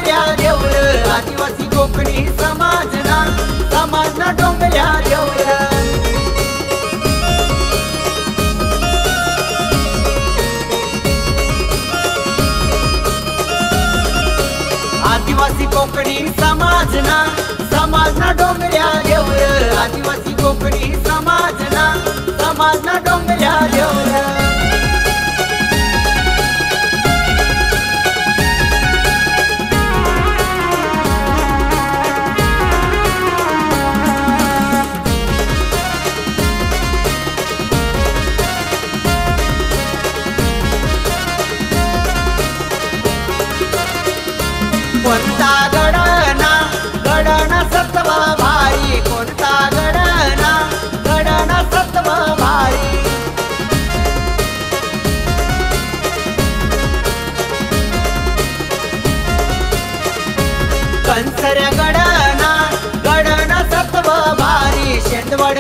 डोंगल्या देऊळ आदिवासी कोकणी समाजना डोंगल्या देऊळ आदिवासी कोकणी समाजना डोंगल्या देऊळ आदिवासी कोकणी समाजना डोंगल्या देऊळ कोणता गडना सत्व भारी कोणता गडना सत्व भारी कंसर गडना सत्व भारी शेंदवड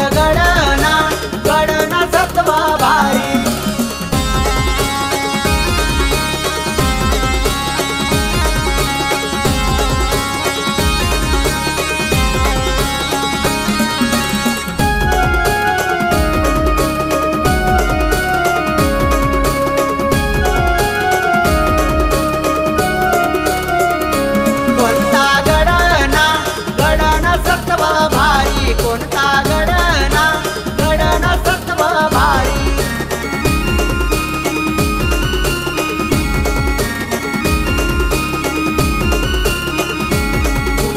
गडना सत्व भारी कोणता गडना सत्व भारी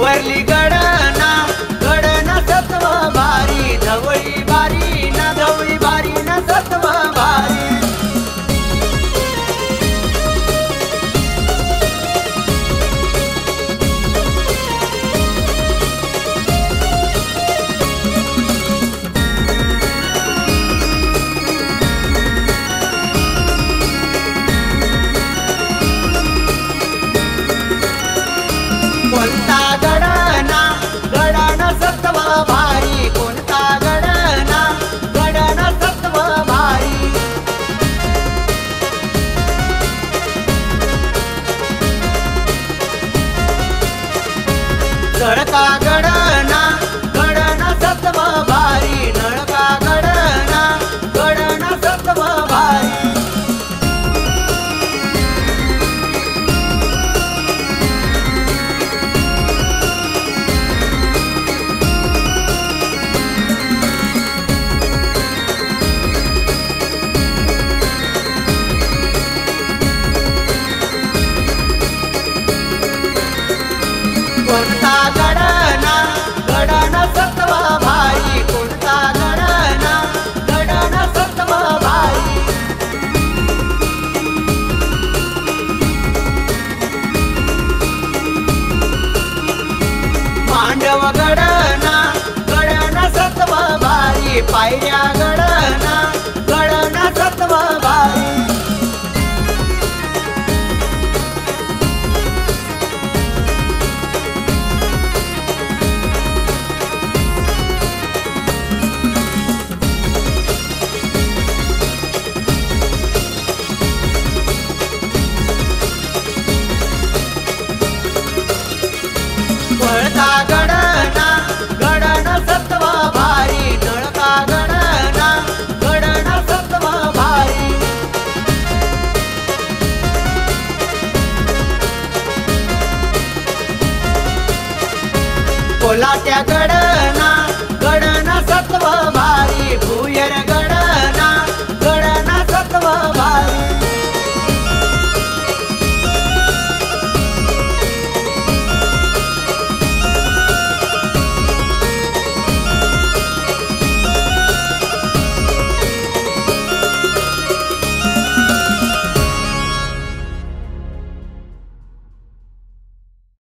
वरली गडना सत्व भारी धवळी भारी न सत्व भारी कोणता गडना सत्व भारी कोणता गडना सत्व भारी जळका गडना सत्व भारी नळका गडना सत्व भारी कोणता गडना सत्व भारी कोणता गडना सत्व भारी मांडव गडना सत्व भारी पायऱ्या गडना सत्व भारी वळका गडना सत्व भारी नळका गडना सत्व भारी कोल्हाट्या